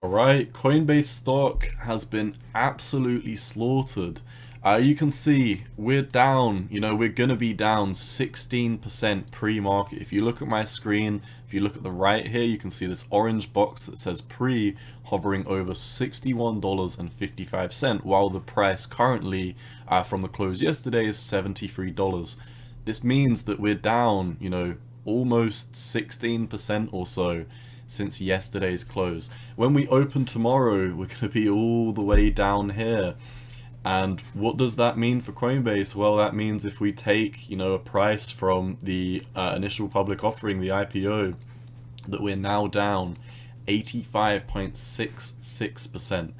Alright, Coinbase stock has been absolutely slaughtered. You can see we're down, we're going to be down 16% pre-market. If you look at my screen, if you look at the right here, you can see this orange box that says pre hovering over $61.55, while the price currently from the close yesterday is $73. This means that we're down, almost 16% or so since yesterday's close. When we open tomorrow, we're going to be all the way down here. And what does that mean for Coinbase? Well, that means if we take, a price from the initial public offering, the IPO, that we're now down 85.66%.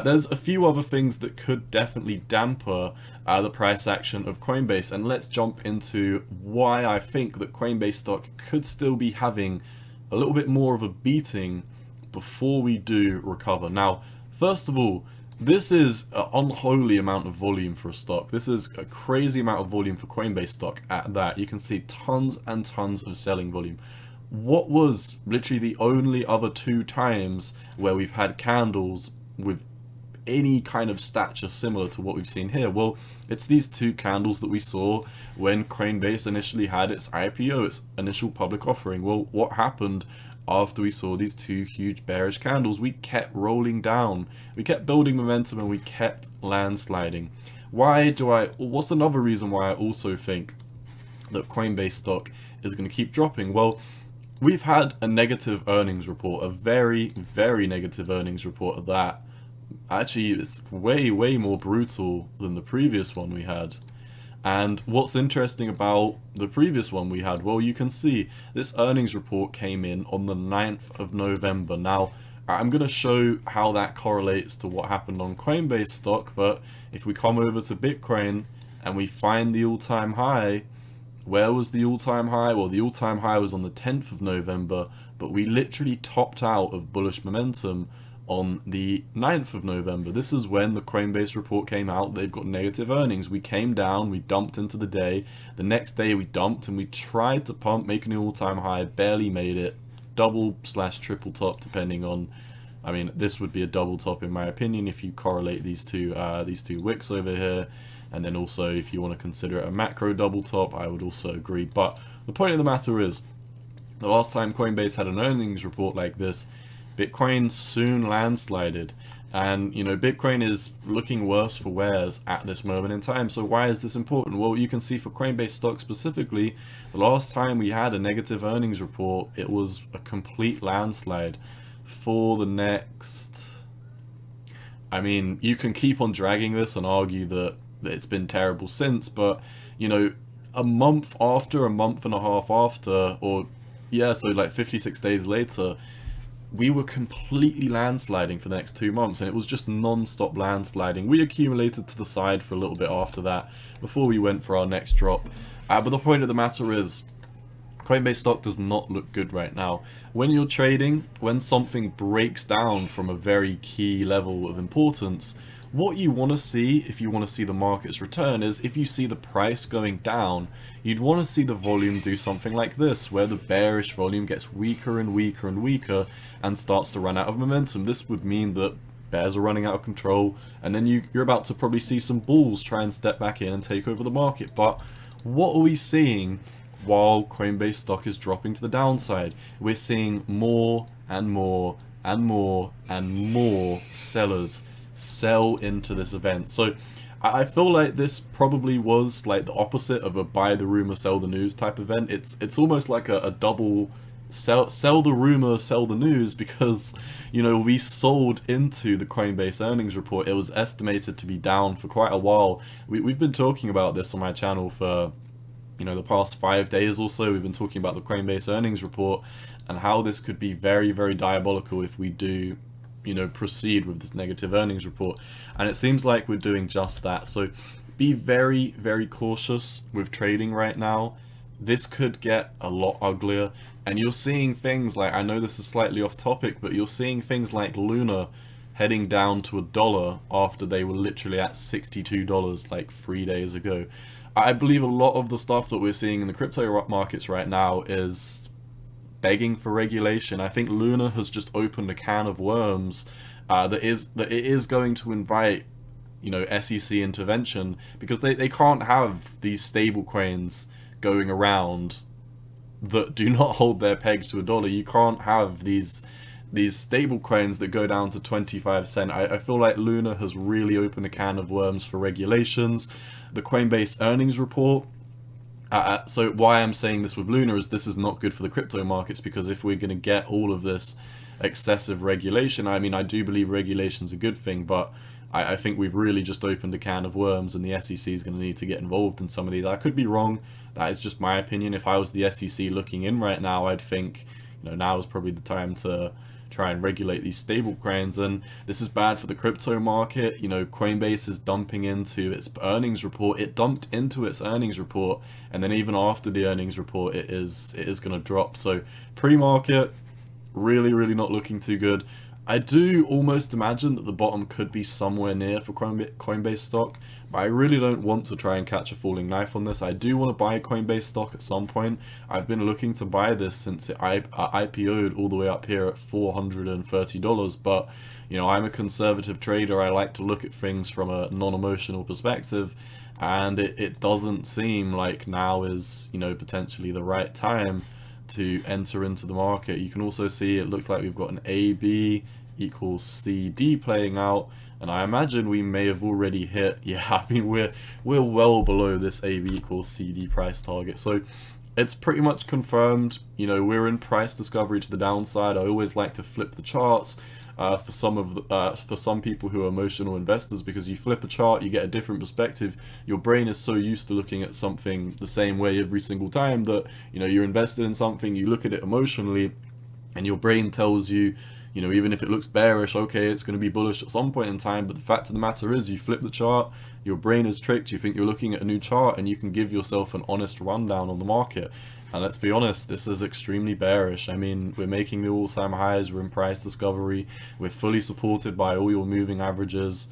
There's a few other things that could definitely damper the price action of Coinbase, and let's jump into why I think that Coinbase stock could still be having a little bit more of a beating before we do recover. Now, first of all, this is an unholy amount of volume for a stock. This is a crazy amount of volume for Coinbase stock at that. You can see tons and tons of selling volume. What was literally the only other two times where we've had candles with any kind of stature similar to what we've seen here? Well, it's these two candles that we saw when Coinbase initially had its IPO, its initial public offering. Well, what happened after we saw these two huge bearish candles? We kept rolling down, we kept building momentum, and we kept landsliding. What's another reason why I also think that Coinbase stock is going to keep dropping? Well, we've had a negative earnings report, a very, very negative earnings report of that. Actually, it's way, way more brutal than the previous one we had. And what's interesting about the previous one we had, well, you can see this earnings report came in on the 9th of November. Now, I'm going to show how that correlates to what happened on Coinbase stock, but if we come over to Bitcoin and we find the all-time high, where was the all-time high? Well, the all-time high was on the 10th of November, but we literally topped out of bullish momentum on the 9th of November. This is when the Coinbase report came out. They've got negative earnings. We came down, we dumped into the day. The next day we dumped and we tried to pump, making an all-time high, barely made it. Double/triple top, depending on, this would be a double top in my opinion if you correlate these two wicks over here. And then also if you want to consider it a macro double top, I would also agree. But the point of the matter is, the last time Coinbase had an earnings report like this, Bitcoin soon landslided, and Bitcoin is looking worse for wears at this moment in time. So why is this important? Well, you can see for Coinbase stock specifically, the last time we had a negative earnings report, it was a complete landslide for the next, you can keep on dragging this and argue that it's been terrible since, but a month after, a month and a half after, or yeah, so like 56 days later, we were completely landsliding for the next 2 months, and it was just non-stop landsliding. We accumulated to the side for a little bit after that before we went for our next drop. But the point of the matter is, Coinbase stock does not look good right now. When you're trading, when something breaks down from a very key level of importance, what you want to see, if you want to see the market's return, is if you see the price going down, you'd want to see the volume do something like this, where the bearish volume gets weaker and weaker and weaker and starts to run out of momentum. This would mean that bears are running out of control, and then you're about to probably see some bulls try and step back in and take over the market. But what are we seeing while Coinbase stock is dropping to the downside? We're seeing more and more and more and more sellers sell into this event. So I feel like this probably was like the opposite of a buy the rumor, sell the news type event. It's almost like a double sell the rumor, sell the news, because we sold into the Coinbase earnings report. It was estimated to be down for quite a while. We've been talking about this on my channel for the past 5 days or so. We've been talking about the Coinbase earnings report and how this could be very, very diabolical if we do proceed with this negative earnings report, and it seems like we're doing just that. So be very, very cautious with trading right now. This could get a lot uglier, and you're seeing things like, I know this is slightly off topic, but you're seeing things like Luna heading down to $1 after they were literally at $62 like 3 days ago. I believe a lot of the stuff that we're seeing in the crypto markets right now is begging for regulation. I think Luna has just opened a can of worms that it is going to invite, you know, SEC intervention, because they can't have these stable coins going around that do not hold their peg to $1. You can't have these stable coins that go down to 25 cents. I feel like Luna has really opened a can of worms for regulations. The Coinbase earnings report. So why I'm saying this with Luna is this is not good for the crypto markets, because if we're going to get all of this excessive regulation, I mean, I do believe regulation's a good thing, but I think we've really just opened a can of worms, and the SEC is going to need to get involved in some of these. I could be wrong. That is just my opinion. If I was the SEC looking in right now, I'd think, you know, now is probably the time to try and regulate these stable coins, and this is bad for the crypto market. You know, Coinbase is dumping into its earnings report. It dumped into its earnings report, and then even after the earnings report, it is going to drop. So pre-market, really not looking too good. I do almost imagine that the bottom could be somewhere near for Coinbase stock, but I really don't want to try and catch a falling knife on this. I do want to buy Coinbase stock at some point. I've been looking to buy this since it IPO'd all the way up here at $430, but you know, I'm a conservative trader. I like to look at things from a non-emotional perspective, and it doesn't seem like now is, you know, potentially the right time to enter into the market. You can also see it looks like we've got an AB equals CD playing out, and I imagine we may have already hit, yeah, I mean, we're well below this AB equals CD price target, so it's pretty much confirmed. You know, we're in price discovery to the downside. I always like to flip the charts for some people who are emotional investors, because you flip a chart, you get a different perspective. Your brain is so used to looking at something the same way every single time that, you know, you're invested in something, you look at it emotionally, and your brain tells you, you know, even if it looks bearish, okay, it's going to be bullish at some point in time. But the fact of the matter is, you flip the chart, your brain is tricked, you think you're looking at a new chart, and you can give yourself an honest rundown on the market. And let's be honest, this is extremely bearish. I mean, we're making the all-time highs, we're in price discovery, we're fully supported by all your moving averages.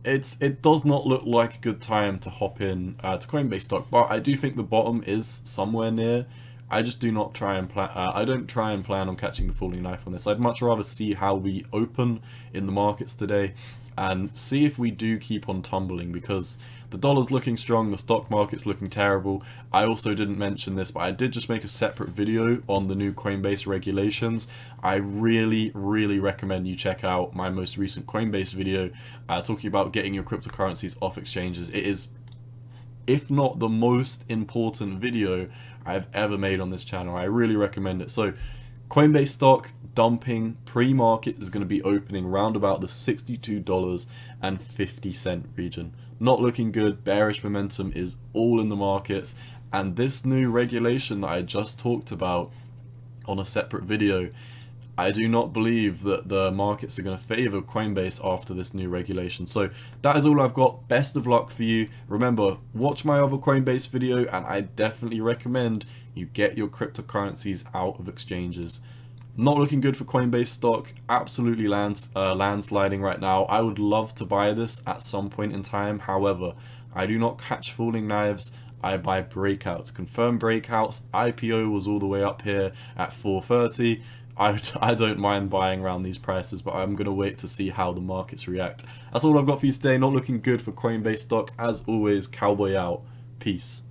It does not look like a good time to hop in to Coinbase stock, but I do think the bottom is somewhere near. I just do not try and plan. I don't try and plan on catching the falling knife on this. I'd much rather see how we open in the markets today and see if we do keep on tumbling, because the dollar's looking strong, the stock market's looking terrible. I also didn't mention this, but I did just make a separate video on the new Coinbase regulations. I really recommend you check out my most recent Coinbase video talking about getting your cryptocurrencies off exchanges. It is, if not the most important video I've ever made on this channel. I really recommend it. So Coinbase stock dumping pre-market is going to be opening round about the $62.50 region. Not looking good. Bearish momentum is all in the markets, and this new regulation that I just talked about on a separate video, I do not believe that the markets are going to favor Coinbase after this new regulation. So that is all I've got. Best of luck for you. Remember, watch my other Coinbase video, and I definitely recommend you get your cryptocurrencies out of exchanges. Not looking good for Coinbase stock. Absolutely landsliding right now. I would love to buy this at some point in time. However, I do not catch falling knives. I buy breakouts, confirmed breakouts. IPO was all the way up here at 430. I don't mind buying around these prices, but I'm going to wait to see how the markets react. That's all I've got for you today. Not looking good for Coinbase stock. As always, cowboy out. Peace.